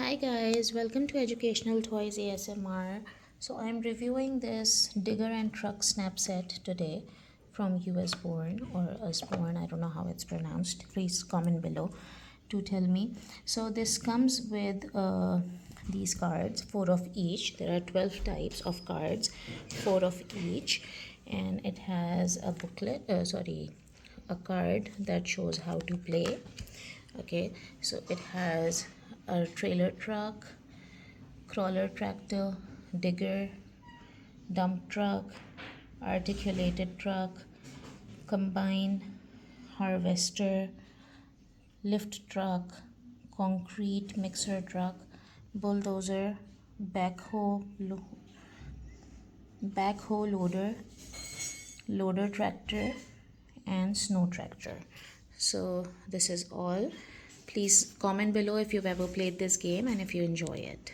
Hi guys, welcome to Educational Toys ASMR. So I'm reviewing this digger and truck snap set today from USBORNE or USBORNE. I don't know how it's pronounced. Please comment below to tell me. So this comes with these cards, 4 of each. There are 12 types of cards, 4 of each, and it has a booklet, a card that shows how to play. Okay, so it has a trailer truck, crawler tractor, digger, dump truck, articulated truck, combine, harvester, lift truck, concrete mixer truck, bulldozer, backhoe, backhoe loader, loader tractor, and snow tractor. So this is all. Please comment below if you've ever played this game and if you enjoy it.